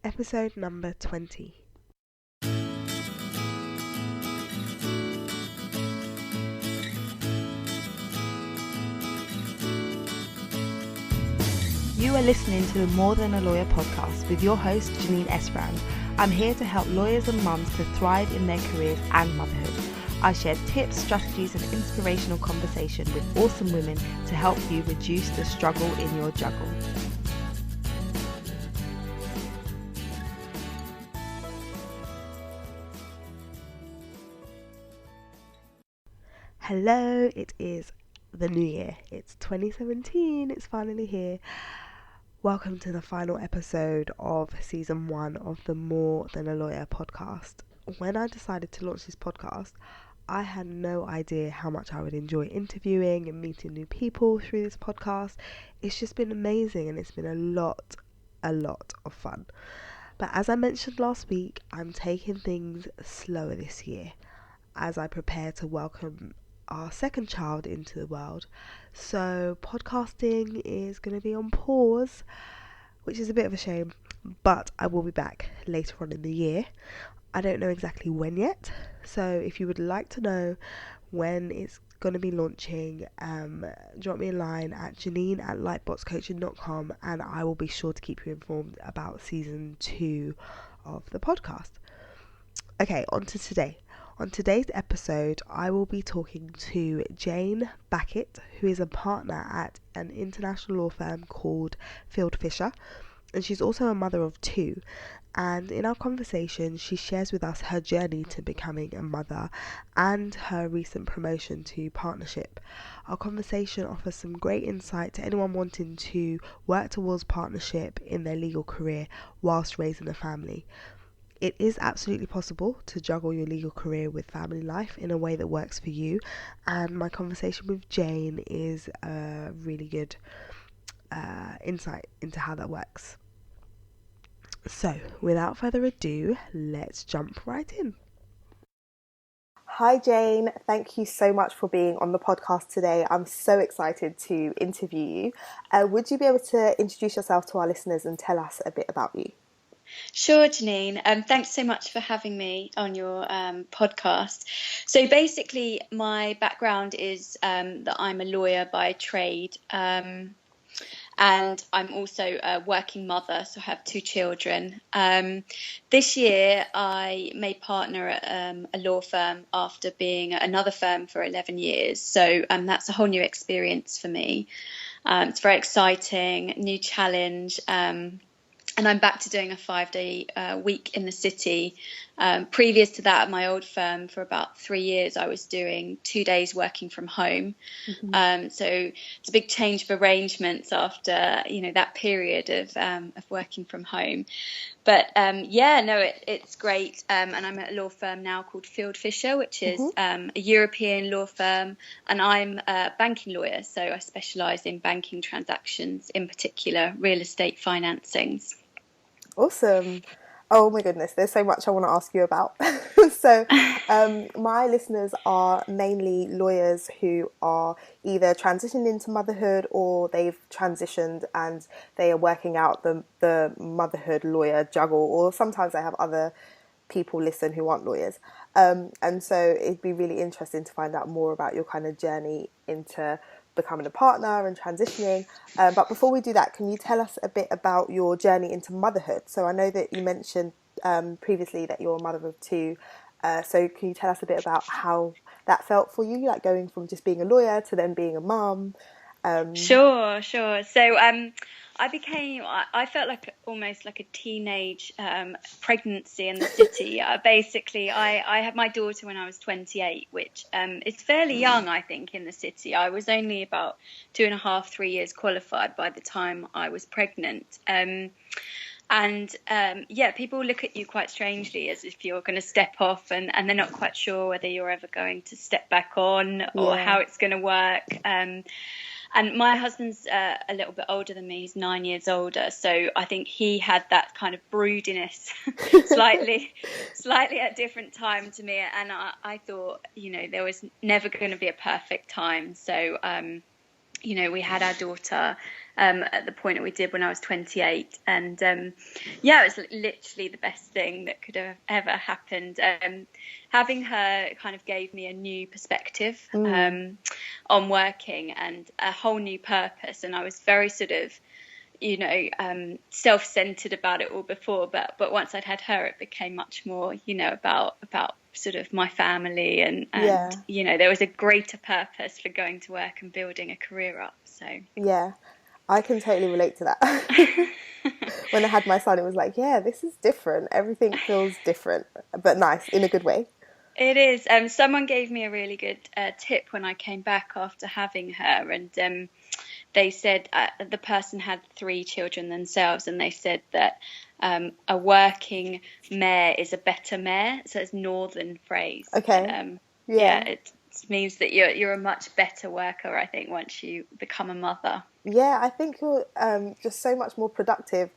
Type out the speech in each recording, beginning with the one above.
episode number 20. You are listening to the More Than a Lawyer podcast with your host, Jayne Backett. I'm here to help lawyers and mums to thrive in their careers and motherhood. I share tips, strategies and inspirational conversation with awesome women to help you reduce the struggle in your juggle. Hello, it is the new year. It's 2017. It's finally here. Welcome to the final episode of season 1 of the More Than a Lawyer podcast. When I decided to launch this podcast, I had no idea how much I would enjoy interviewing and meeting new people through this podcast. It's just been amazing and it's been a lot of fun. But as I mentioned last week, I'm taking things slower this year as I prepare to welcome our second child into the world. So podcasting is going to be on pause, which is a bit of a shame, but I will be back later on in the year. I don't know exactly when yet, so if you would like to know when it's going to be launching, drop me a line at janine@lightboxcoaching.com and I will be sure to keep you informed about season 2 of the podcast. Okay, on to today. On today's episode, I will be talking to Jayne Backett, who is a partner at an international law firm called Fieldfisher, and she's also a mother of 2. And in our conversation, she shares with us her journey to becoming a mother and her recent promotion to partnership. Our conversation offers some great insight to anyone wanting to work towards partnership in their legal career whilst raising a family. It is absolutely possible to juggle your legal career with family life in a way that works for you, and my conversation with Jayne is a really good insight into how that works. So, without further ado, let's jump right in. Hi Jayne, thank you so much for being on the podcast today. I'm so excited to interview you. Would you be able to introduce yourself to our listeners and tell us a bit about you? Sure, Janine. Thanks so much for having me on your podcast. So basically, my background is that I'm a lawyer by trade, and I'm also a working mother, so I have 2 children. This year, I made partner at a law firm after being at another firm for 11 years. So that's a whole new experience for me. It's very exciting, new challenge. And I'm back to doing a 5-day week in the city. Previous to that, at my old firm, for about 3 years, I was doing 2 days working from home. Mm-hmm. So it's a big change of arrangements after, that period of working from home. But it's great. And I'm at a law firm now called Fieldfisher, which is a European law firm. And I'm a banking lawyer. So I specialise in banking transactions, in particular, real estate financings. Awesome. Oh my goodness, there's so much I want to ask you about. So my listeners are mainly lawyers who are either transitioned into motherhood or they've transitioned and they are working out the motherhood lawyer juggle, or sometimes I have other people listen who aren't lawyers. And so it'd be really interesting to find out more about your kind of journey into becoming a partner and transitioning. But before we do that, can you tell us a bit about your journey into motherhood? So I know that you mentioned previously that you're a mother of 2. So can you tell us a bit about how that felt for you, like going from just being a lawyer to then being a mum? Sure. So I felt like almost like a teenage pregnancy in the city. Basically, I had my daughter when I was 28, which is fairly young, I think, in the city. I was only about 2.5-3 years qualified by the time I was pregnant. People look at you quite strangely as if you're going to step off and they're not quite sure whether you're ever going to step back on or how it's going to work. And my husband's a little bit older than me. He's 9 years older. So I think he had that kind of broodiness slightly at a different time to me. And I thought, there was never going to be a perfect time. So, we had our daughter at the point that we did when I was 28. And yeah, it was literally the best thing that could have ever happened. Having her kind of gave me a new perspective on working and a whole new purpose. And I was very sort of, self-centered about it all before, but once I'd had her, it became much more, about sort of my family and there was a greater purpose for going to work and building a career up. So yeah, I can totally relate to that. When I had my son, it was like, yeah, this is different. Everything feels different, but nice in a good way. It is. Someone gave me a really good tip when I came back after having her, and they said the person had 3 children themselves, and they said that a working mare is a better mare. So it's northern phrase. Okay. But, it means that you're a much better worker, I think, once you become a mother. Yeah, I think you're just so much more productive.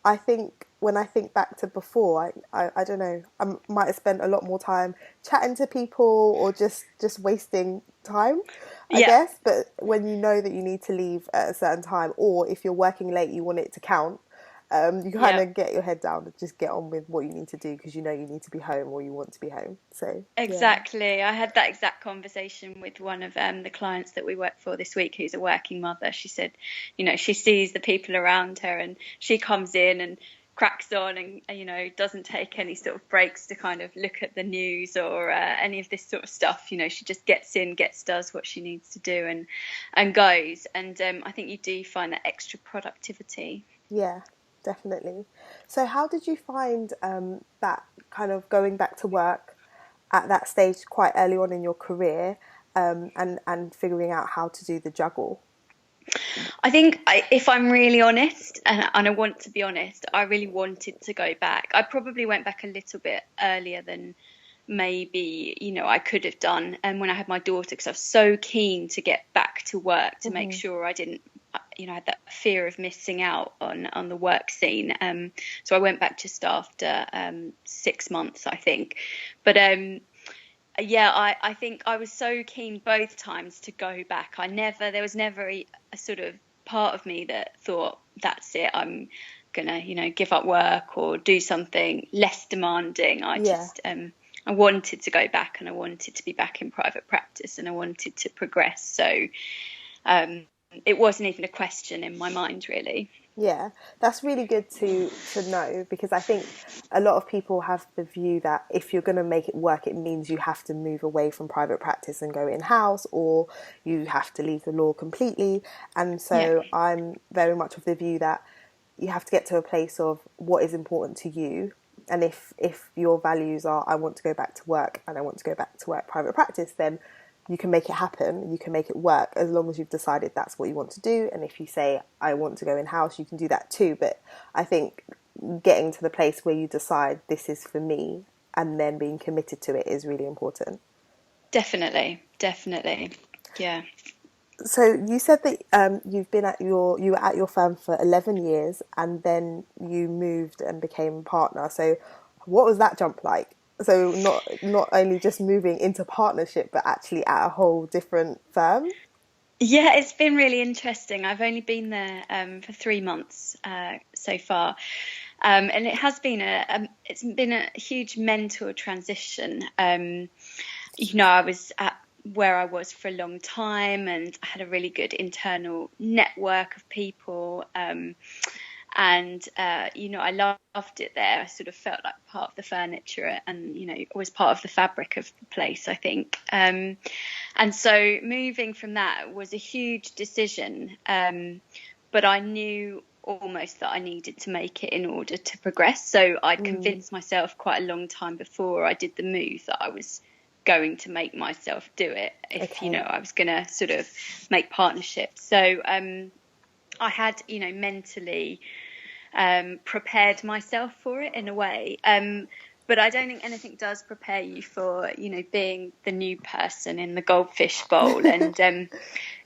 I think when I think back to before, I don't know, I might have spent a lot more time chatting to people or just wasting time, I guess. But when you know that you need to leave at a certain time, or if you're working late, you want it to count, you kind of get your head down and just get on with what you need to do because you know you need to be home or you want to be home. So exactly, I had that exact conversation with one of the clients that we work for this week, who's a working mother. She said, she sees the people around her and she comes in and cracks on and doesn't take any sort of breaks to kind of look at the news or any of this sort of stuff. She just gets in, does what she needs to do and goes. And I think you do find that extra productivity. Yeah, definitely. So how did you find that kind of going back to work at that stage quite early on in your career, and figuring out how to do the juggle? I think if I'm really honest, and I want to be honest, I really wanted to go back. I probably went back a little bit earlier than maybe, I could have done. And when I had my daughter, because I was so keen to get back to work to make sure I didn't, I had that fear of missing out on the work scene. So I went back just after 6 months, I think. But I think I was so keen both times to go back. There was never a sort of part of me that thought, that's it, I'm gonna, give up work or do something less demanding. I wanted to go back, and I wanted to be back in private practice, and I wanted to progress. So it wasn't even a question in my mind, really. Yeah, that's really good to know, because I think a lot of people have the view that if you're going to make it work, it means you have to move away from private practice and go in-house, or you have to leave the law completely. And so I'm very much of the view that you have to get to a place of what is important to you. And if your values are, I want to go back to work and I want to go back to work private practice, then you can make it happen, you can make it work, as long as you've decided that's what you want to do. And if you say, I want to go in-house, you can do that too. But I think getting to the place where you decide this is for me and then being committed to it is really important. Definitely. Yeah. So you said that you were at your firm for 11 years and then you moved and became a partner. So what was that jump like? So not only just moving into partnership, but actually at a whole different firm? Yeah, it's been really interesting. I've only been there for 3 months so far. And it has been it's been a huge mental transition. I was at where I was for a long time, and I had a really good internal network of people. I loved it there. I sort of felt like part of the furniture and, was part of the fabric of the place, I think. And so moving from that was a huge decision. But I knew almost that I needed to make it in order to progress. So I'd convinced myself quite a long time before I did the move that I was going to make myself do it if, I was going to sort of make partnerships. So I had, mentally prepared myself for it in a way. But I don't think anything does prepare you for, being the new person in the goldfish bowl. And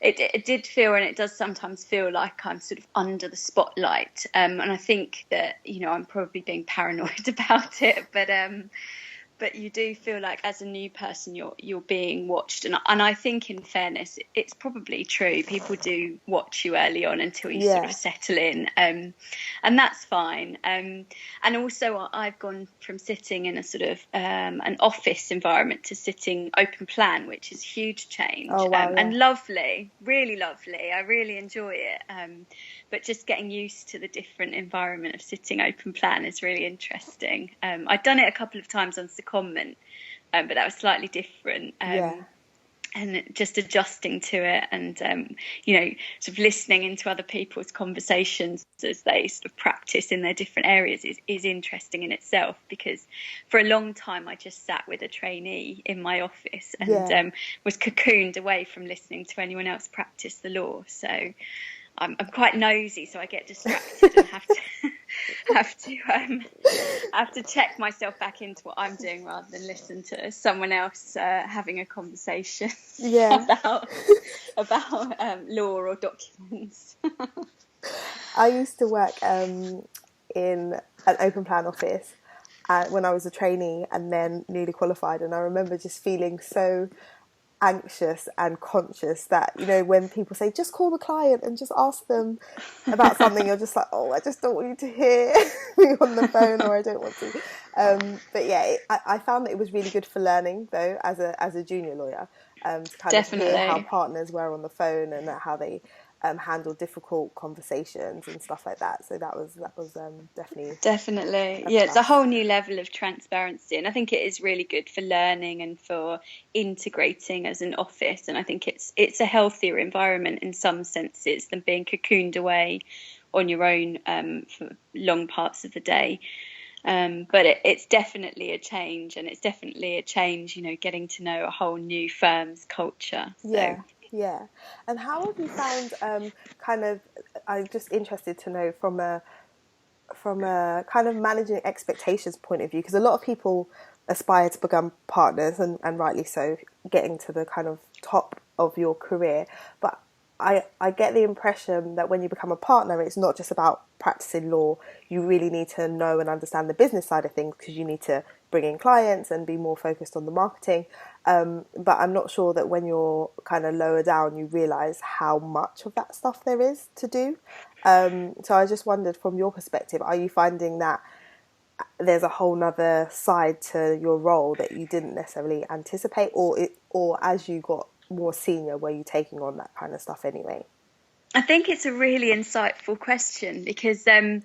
it did feel, and it does sometimes feel like I'm sort of under the spotlight. And I think that, I'm probably being paranoid about it. but you do feel like as a new person you're being watched, and I think in fairness it's probably true. People do watch you early on until you sort of settle in, and that's fine. And also I've gone from sitting in a sort of an office environment to sitting open plan, which is a huge change. And lovely, really lovely. I really enjoy it, but just getting used to the different environment of sitting open plan is really interesting. I'd done it a couple of times on secondment, but that was slightly different. And just adjusting to it, and sort of listening into other people's conversations as they sort of practice in their different areas is interesting in itself, because for a long time I just sat with a trainee in my office and was cocooned away from listening to anyone else practice the law. So I'm quite nosy, so I get distracted and have to check myself back into what I'm doing rather than listen to someone else having a conversation about law or documents. I used to work in an open plan office when I was a trainee and then newly qualified, and I remember just feeling so anxious and conscious that, when people say just call the client and just ask them about something, you're just like, oh, I just don't want you to hear me on the phone, or I don't want to. But yeah, I found that it was really good for learning though as a junior lawyer, to kind of hear how partners were on the phone and how they handle difficult conversations and stuff like that. So that was definitely yeah, it's a whole new level of transparency, and I think it is really good for learning and for integrating as an office. And I think it's a healthier environment in some senses than being cocooned away on your own for long parts of the day. But it's definitely a change, and it's definitely a change, getting to know a whole new firm's culture. So. Yeah. And how have you found I'm just interested to know from a kind of managing expectations point of view, because a lot of people aspire to become partners, and rightly so, getting to the kind of top of your career. But I get the impression that when you become a partner, it's not just about practicing law. You really need to know and understand the business side of things, because you need to bring in clients and be more focused on the marketing. But I'm not sure that when you're kind of lower down, you realise how much of that stuff there is to do. So I just wondered, from your perspective, are you finding that there's a whole nother side to your role that you didn't necessarily anticipate, or as you got more senior, were you taking on that kind of stuff anyway? I think it's a really insightful question, because I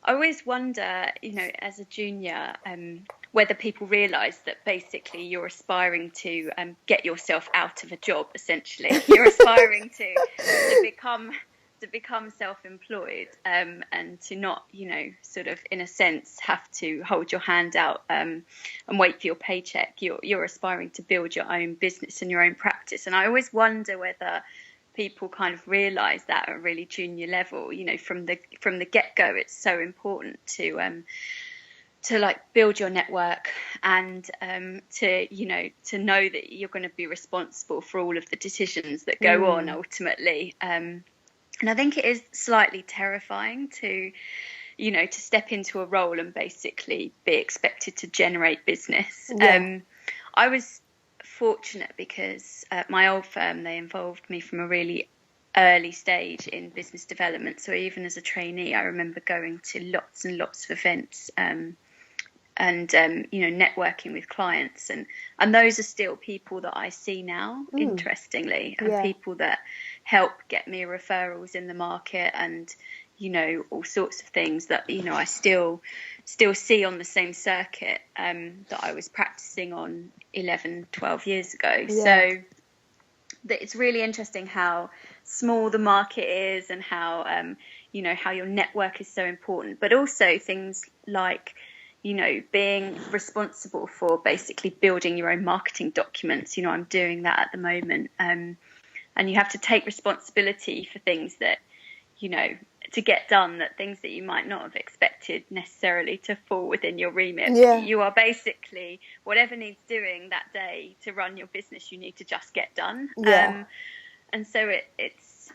always wonder, as a junior, whether people realise that basically you're aspiring to get yourself out of a job. Essentially, you're aspiring to become self-employed, and to not, sort of in a sense have to hold your hand out and wait for your paycheck. You're aspiring to build your own business and your own practice. And I always wonder whether people kind of realise that at a really junior level. From the get-go, it's so important to like build your network and to know that you're going to be responsible for all of the decisions that go on ultimately. And I think it is slightly terrifying to step into a role and basically be expected to generate business. I was fortunate because at my old firm, they involved me from a really early stage in business development. So even as a trainee, I remember going to lots and lots of events and networking with clients, and those are still people that I see now, interestingly, and people that help get me referrals in the market, and all sorts of things that I still see on the same circuit that I was practicing on 11-12 years ago. So it's really interesting how small the market is, and how how your network is so important, but also things like being responsible for basically building your own marketing documents. I'm doing that at the moment. And you have to take responsibility for things that, to get done, that things that you might not have expected necessarily to fall within your remit. You are basically, whatever needs doing that day to run your business, you need to just get done. And so it's,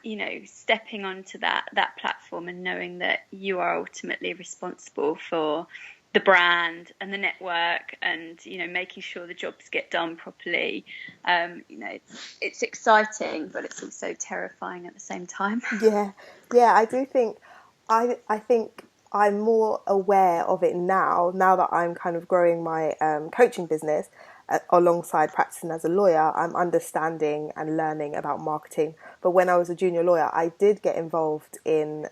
stepping onto that platform and knowing that you are ultimately responsible for the brand and the network, and making sure the jobs get done properly. It's exciting, but it's also terrifying at the same time. Yeah, I do think I think I'm more aware of it now that I'm kind of growing my coaching business alongside practicing as a lawyer. I'm understanding and learning about marketing. But when I was a junior lawyer, I did get involved in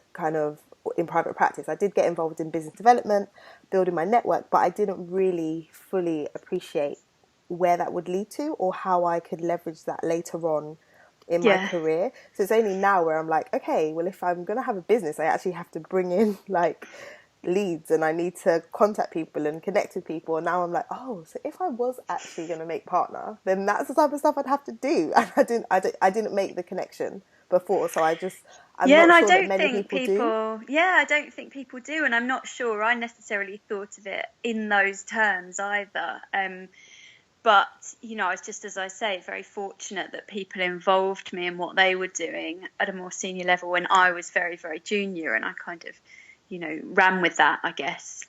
private practice. I did get involved in business development, building my network, but I didn't really fully appreciate where that would lead to or how I could leverage that later on in my career. So it's only now where I'm like, okay, well, if I'm going to have a business, I actually have to bring in like leads, and I need to contact people and connect with people. And now I'm like, oh, so if I was actually going to make partner, then that's the type of stuff I'd have to do. And I didn't make the connection before. So I'm not sure that many people do. Yeah, I don't think people do. And I'm not sure I necessarily thought of it in those terms either. But, I was just, as I say, very fortunate that people involved me in what they were doing at a more senior level when I was very, very junior. And I kind of, ran with that, I guess.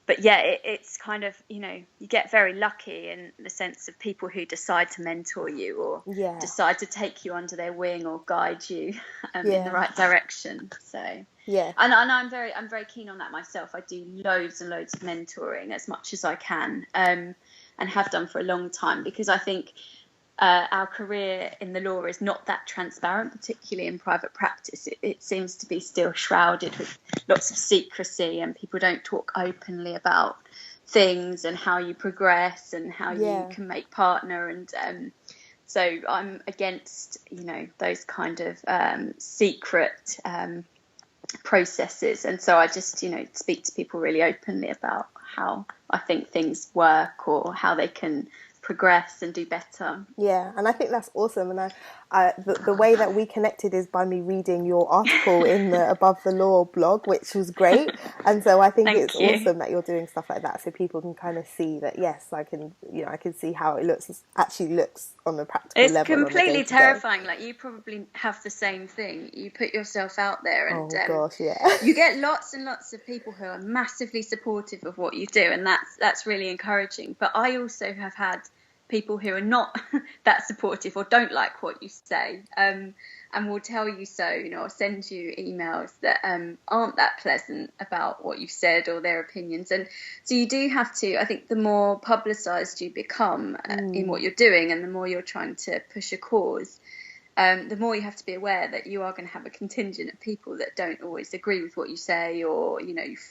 But yeah, it's kind of, you get very lucky in the sense of people who decide to mentor you or decide to take you under their wing or guide you in the right direction. So and I'm very keen on that myself. I do loads and loads of mentoring as much as I can, and have done for a long time, because I think our career in the law is not that transparent, particularly in private practice. It seems to be still shrouded with lots of secrecy, and people don't talk openly about things and how you progress and how you can make partner. And so I'm against, those kind of secret processes. And so I just, speak to people really openly about how I think things work or how they can progress and do better. Yeah, and I think that's awesome. And the way that we connected is by me reading your article in the Above the Law blog, which was great. And so I think it's awesome that you're doing stuff like that, so people can kind of see that, yes, I can see how it actually looks on a practical level. It's completely terrifying. Like, you probably have the same thing. You put yourself out there, and you get lots and lots of people who are massively supportive of what you do, and that's really encouraging. But I also have had people who are not that supportive or don't like what you say, and will tell you so, or send you emails that aren't that pleasant about what you've said or their opinions. And so you do have to, I think, the more publicised you become in what you're doing, and the more you're trying to push a cause, the more you have to be aware that you are going to have a contingent of people that don't always agree with what you say, or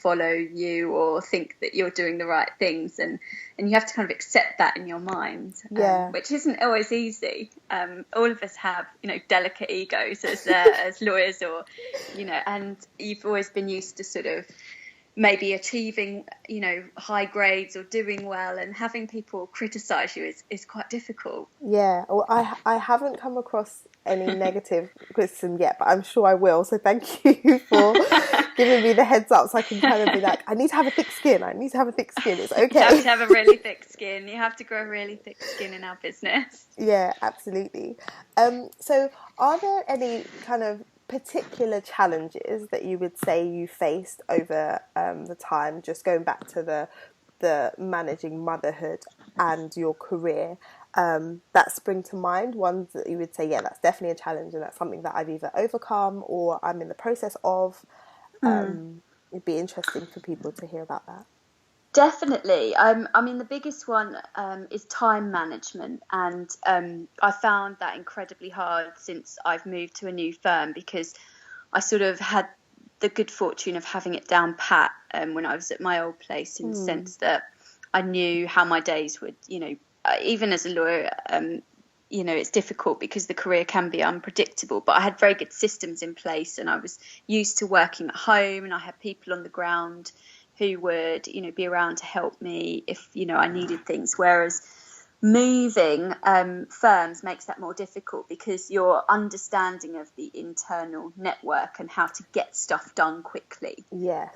follow you or think that you're doing the right things, and you have to kind of accept that in your mind, which isn't always easy. All of us have delicate egos as lawyers, or and you've always been used to sort of maybe achieving high grades or doing well, and having people criticize you is quite difficult. Well, I haven't come across any negative criticism yet, but I'm sure I will, so thank you for giving me the heads up, so I can kind of be like, I need to have a thick skin, it's okay. You have to have a really thick skin. You have to grow a really thick skin in our business. Yeah, absolutely. So are there any kind of particular challenges that you would say you faced over the time, just going back to the managing motherhood and your career, that spring to mind, ones that you would say, that's definitely a challenge, and that's something that I've either overcome or I'm in the process of? It'd be interesting for people to hear about that. Definitely. I mean, the biggest one is time management, and I found that incredibly hard since I've moved to a new firm, because I sort of had the good fortune of having it down pat when I was at my old place, in the sense that I knew how my days would, even as a lawyer, it's difficult because the career can be unpredictable, but I had very good systems in place, and I was used to working at home, and I had people on the ground who would, be around to help me if, I needed things. Whereas moving firms makes that more difficult, because your understanding of the internal network and how to get stuff done quickly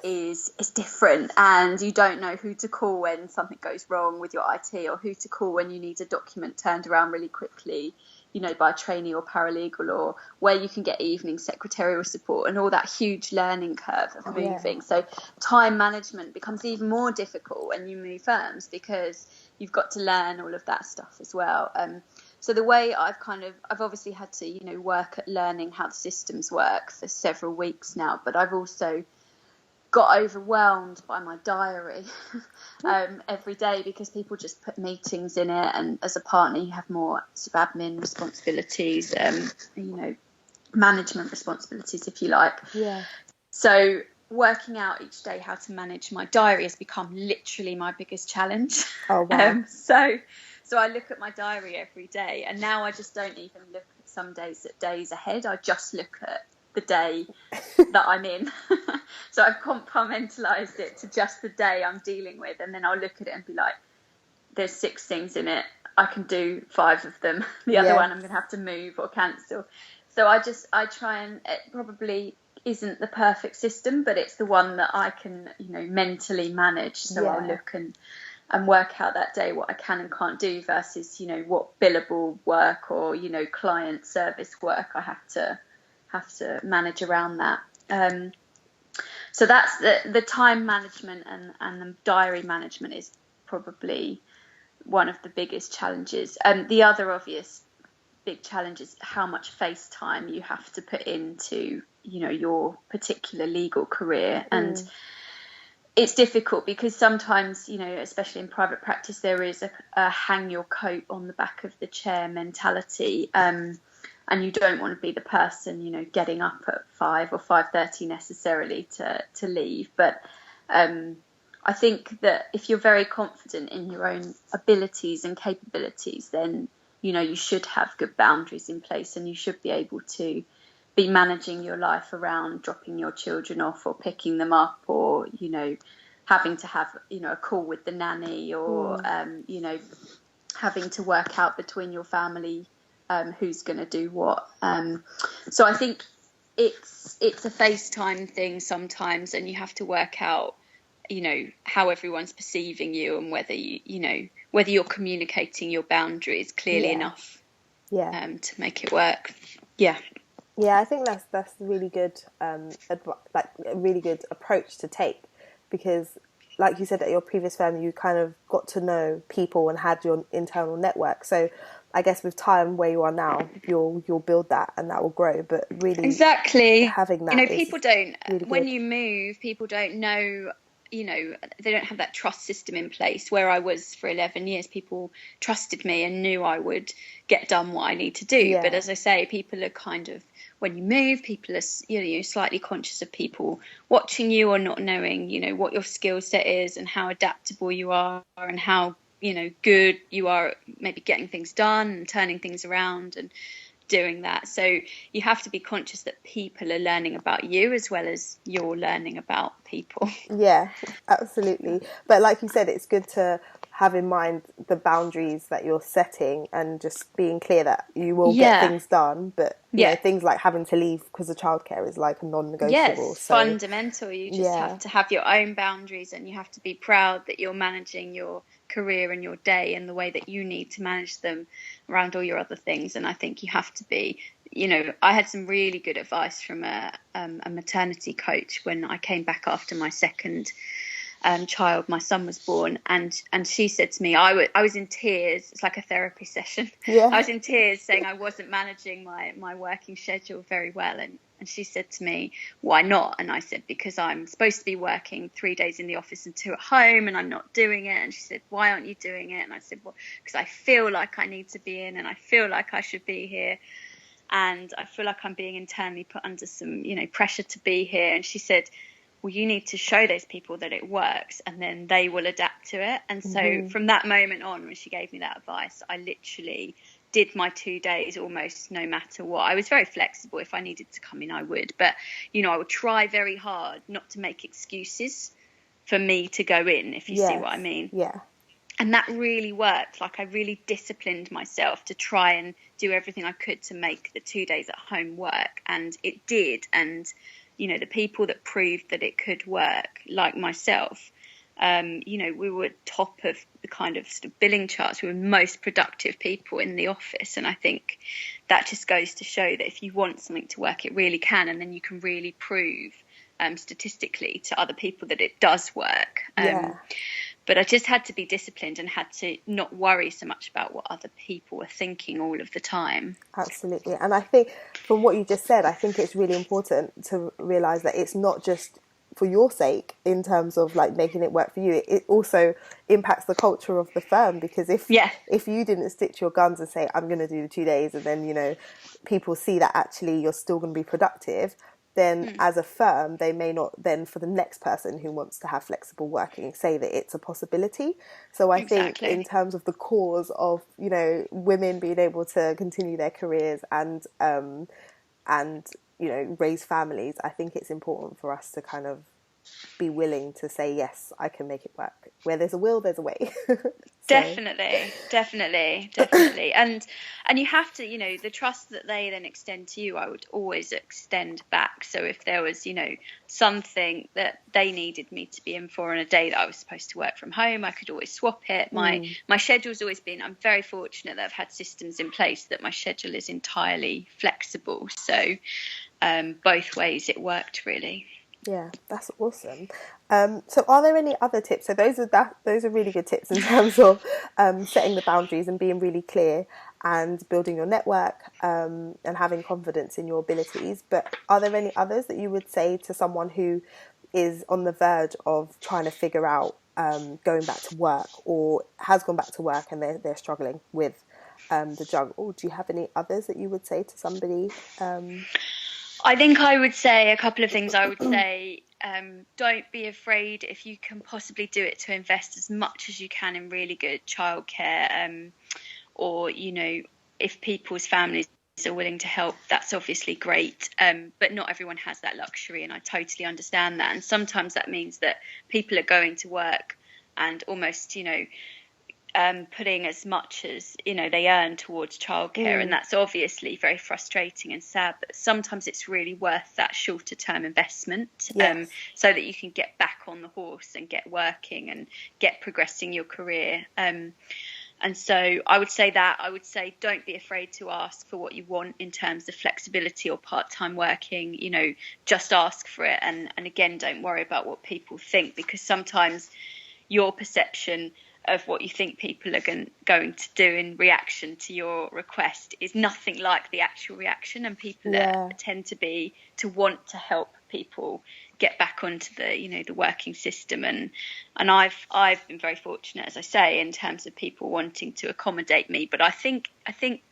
is different, and you don't know who to call when something goes wrong with your IT, or who to call when you need a document turned around really quickly. by a trainee or paralegal, or where you can get evening secretarial support, and all that huge learning curve of moving. So time management becomes even more difficult when you move firms, because you've got to learn all of that stuff as well. So the way I've obviously had to, work at learning how the systems work for several weeks now, but I've also got overwhelmed by my diary every day, because people just put meetings in it, and as a partner you have more sort of admin responsibilities, management responsibilities, if you like. So working out each day how to manage my diary has become literally my biggest challenge. So I look at my diary every day, and now I just don't even look at some days at days ahead. I just look at the day that I'm in. So I've compartmentalized it to just the day I'm dealing with, and then I'll look at it and be like, there's 6 things in it, I can do 5 of them, the other one I'm going to have to move or cancel. So I try, and it probably isn't the perfect system, but it's the one that I can mentally manage. So I'll look and work out that day what I can and can't do, versus what billable work or client service work I have to manage around that. So that's the time management, and the diary management is probably one of the biggest challenges. The other obvious big challenge is how much face time you have to put into your particular legal career. And it's difficult, because sometimes, especially in private practice, there is a hang your coat on the back of the chair mentality. And you don't want to be the person, getting up at 5 or 5:30 necessarily to leave. But I think that if you're very confident in your own abilities and capabilities, then, you should have good boundaries in place, and you should be able to be managing your life around dropping your children off or picking them up, or, having to have, a call with the nanny, or, having to work out between your family who's going to do what. So I think it's a FaceTime thing sometimes, and you have to work out, how everyone's perceiving you, and whether whether you're communicating your boundaries clearly enough to make it work. I think that's really good, like a really good approach to take, because like you said, at your previous firm you kind of got to know people and had your internal network. So I guess with time where you are now, you'll build that, and that will grow. But really, exactly, having that, people don't really when good. you move, people don't know. They don't have that trust system in place. Where I was for 11 years, people trusted me and knew I would get done what I need to do. But as I say, people are kind of, when you move, people are slightly conscious of people watching you, or not knowing what your skill set is, and how adaptable you are, and how good you are at maybe getting things done and turning things around and doing that. So you have to be conscious that people are learning about you as well as you're learning about people. Yeah, absolutely. But like you said, it's good to have in mind the boundaries that you're setting, and just being clear that you will get things done, but things like having to leave because of childcare is like a non-negotiable. Yes, fundamental. You just have to have your own boundaries, and you have to be proud that you're managing your career and your day in the way that you need to manage them around all your other things. And I think you have to be, I had some really good advice from a maternity coach when I came back after my second child. My son was born, and she said to me, I was in tears. It's like a therapy session. I was in tears, saying I wasn't managing my working schedule very well, and she said to me, why not? And I said, because I'm supposed to be working 3 days in the office and 2 at home, and I'm not doing it. And she said, why aren't you doing it? And I said, well, because I feel like I need to be in, and I feel like I should be here, and I feel like I'm being internally put under some pressure to be here. And she said, well, you need to show those people that it works, and then they will adapt to it. And so from that moment on, when she gave me that advice, I literally did my 2 days almost no matter what. I was very flexible. If I needed to come in, I would. But, I would try very hard not to make excuses for me to go in, if you see what I mean. Yeah. And that really worked. Like, I really disciplined myself to try and do everything I could to make the 2 days at home work. And it did. And, the people that proved that it could work, like myself, We were top of the kind of, sort of billing charts. We were most productive people in the office. And I think that just goes to show that if you want something to work, it really can. And then you can really prove statistically to other people that it does work. But I just had to be disciplined and had to not worry so much about what other people were thinking all of the time. Absolutely. And I think from what you just said, I think it's really important to realise that it's not just for your sake in terms of like making it work for you. It also impacts the culture of the firm, because if you didn't stick to your guns and say, I'm going to do the 2 days, and then, people see that actually you're still going to be productive, then as a firm, they may not then, for the next person who wants to have flexible working, say that it's a possibility. So I think in terms of the cause of, women being able to continue their careers and raise families, I think it's important for us to kind of be willing to say, yes, I can make it work. Where there's a will, there's a way. Definitely. And you have to, the trust that they then extend to you, I would always extend back. So if there was, something that they needed me to be in for on a day that I was supposed to work from home, I could always swap it. My schedule's always been, I'm very fortunate that I've had systems in place that my schedule is entirely flexible. So both ways it worked, really. Yeah, that's awesome. So are there any other tips? So those are really good tips in terms of setting the boundaries and being really clear and building your network and having confidence in your abilities. But are there any others that you would say to someone who is on the verge of trying to figure out going back to work, or has gone back to work and they're struggling with the juggle? Do you have any others that you would say to somebody? I think I would say a couple of things. I would say don't be afraid, if you can possibly do it, to invest as much as you can in really good childcare, or if people's families are willing to help, that's obviously great, but not everyone has that luxury, and I totally understand that. And sometimes that means that people are going to work and almost putting as much as they earn towards childcare, and that's obviously very frustrating and sad, but sometimes it's really worth that shorter term investment, so that you can get back on the horse and get working and get progressing your career. And so I would say don't be afraid to ask for what you want in terms of flexibility or part-time working. Just ask for it, and again, don't worry about what people think, because sometimes your perception of what you think people are going to do in reaction to your request is nothing like the actual reaction, and people tend to want to help people get back onto the the working system, and I've been very fortunate, as I say, in terms of people wanting to accommodate me. But I think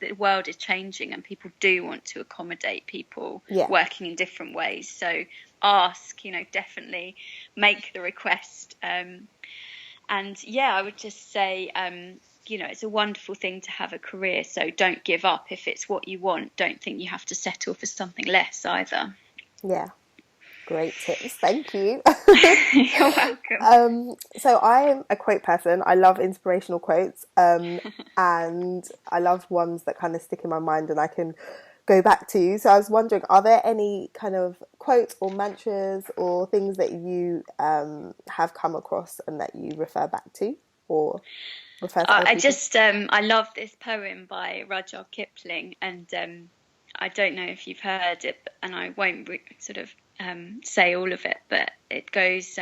the world is changing, and people do want to accommodate people working in different ways. So ask, definitely make the request. And I would just say, it's a wonderful thing to have a career. So don't give up if it's what you want. Don't think you have to settle for something less either. Yeah, great tips. Thank you. You're welcome. So I'm a quote person. I love inspirational quotes, and I love ones that kind of stick in my mind and I can go back to. So I was wondering, are there any kind of quotes or mantras or things that you have come across and that you refer back to or refer to? I love this poem by Rudyard Kipling, and I don't know if you've heard it, and I won't say all of it, but it goes,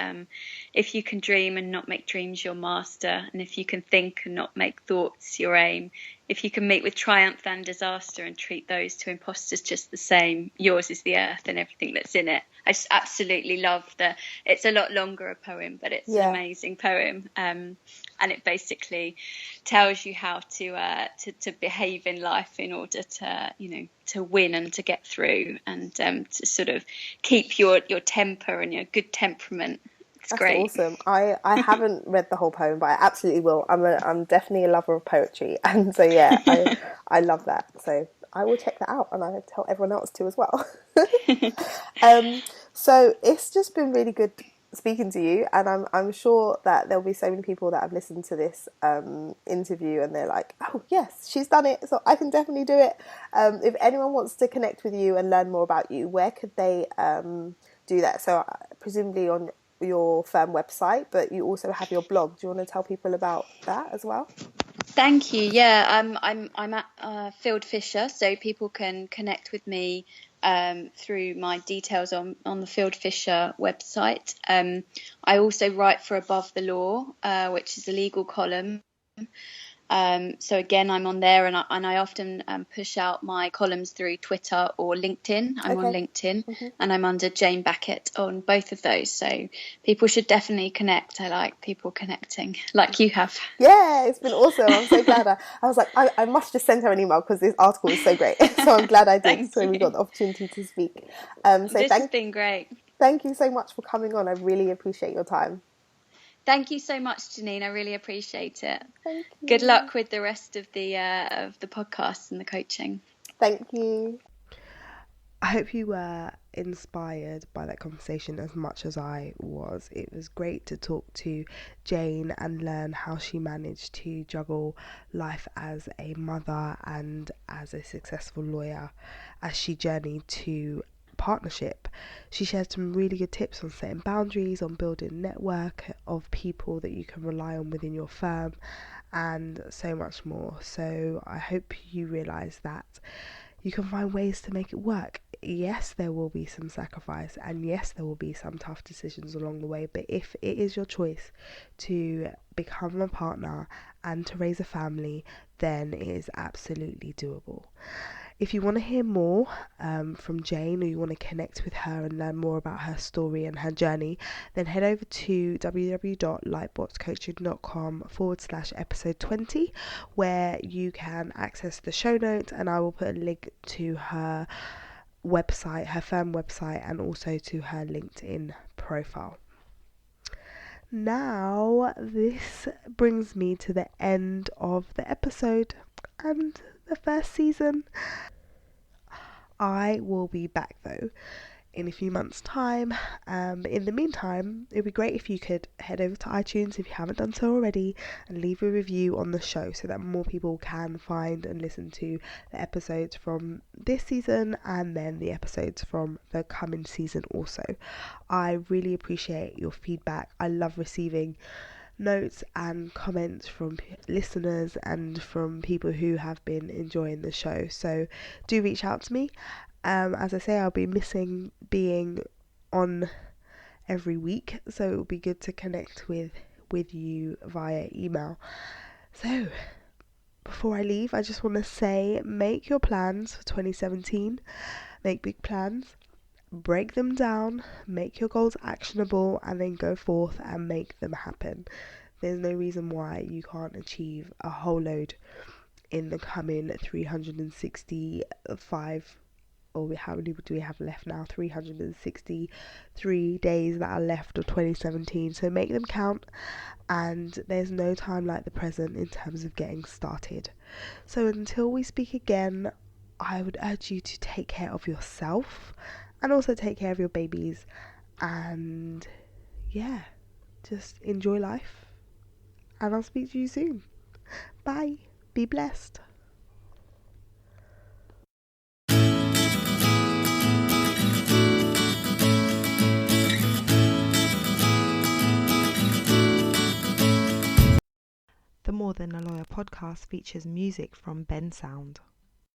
if you can dream and not make dreams your master, and if you can think and not make thoughts your aim, if you can meet with triumph and disaster and treat those two impostors just the same, yours is the earth and everything that's in it. I just absolutely love it's a lot longer a poem, but it's an amazing poem, and it basically tells you how to behave in life in order to win and to get through, and to sort of keep your temper and your good temperament. That's great. Awesome. I haven't read the whole poem, but I absolutely will. I'm definitely a lover of poetry, and so I love that. So I will check that out, and I tell everyone else to as well. So it's just been really good speaking to you, and I'm sure that there'll be so many people that have listened to this interview and they're like, oh yes, she's done it, so I can definitely do it. If anyone wants to connect with you and learn more about you, where could they do that? So presumably on your firm website, but you also have your blog. Do you want to tell people about that as well? Thank you. Yeah, I'm at Fieldfisher, so people can connect with me through my details on the Fieldfisher website. I also write for Above the Law, which is a legal column. So again, I'm on there, and I often push out my columns through Twitter or LinkedIn. I'm on LinkedIn, and I'm under Jayne Backett on both of those. So people should definitely connect. I like people connecting, like you have. Yeah, it's been awesome. I'm so glad. I was like, I must just send her an email because this article is so great. So I'm glad I did. So we got the opportunity to speak. This has been great. Thank you so much for coming on. I really appreciate your time. Thank you so much, Janine. I really appreciate it. Thank you. Good luck with the rest of the podcast and the coaching. Thank you. I hope you were inspired by that conversation as much as I was. It was great to talk to Jayne and learn how she managed to juggle life as a mother and as a successful lawyer as she journeyed to partnership. She shared some really good tips on setting boundaries, on building a network of people that you can rely on within your firm, and so much more. So I hope you realise that you can find ways to make it work. Yes, there will be some sacrifice, and yes, there will be some tough decisions along the way, but if it is your choice to become a partner and to raise a family, then it is absolutely doable. If you want to hear more from Jayne, or you want to connect with her and learn more about her story and her journey, then head over to www.lightboxcoaching.com/episode 20, where you can access the show notes, and I will put a link to her website, her firm website, and also to her LinkedIn profile. Now, this brings me to the end of the episode and the first season. I will be back though in a few months' time. In the meantime, it'd be great if you could head over to iTunes if you haven't done so already and leave a review on the show so that more people can find and listen to the episodes from this season and then the episodes from the coming season also. I really appreciate your feedback. I love receiving notes and comments from listeners and from people who have been enjoying the show, so do reach out to me. As I say, I'll be missing being on every week, so it will be good to connect with you via email. So before I leave, I just want to say, make your plans for 2017. Make big plans, break them down, make your goals actionable, and then go forth and make them happen. There's no reason why you can't achieve a whole load in the coming 365, or how many do we have left now? 363 days that are left of 2017. So make them count, and there's no time like the present in terms of getting started. So until we speak again, I would urge you to take care of yourself and also take care of your babies, and yeah, just enjoy life, and I'll speak to you soon. Bye. Be blessed. The More Than a Lawyer podcast features music from Ben Sound.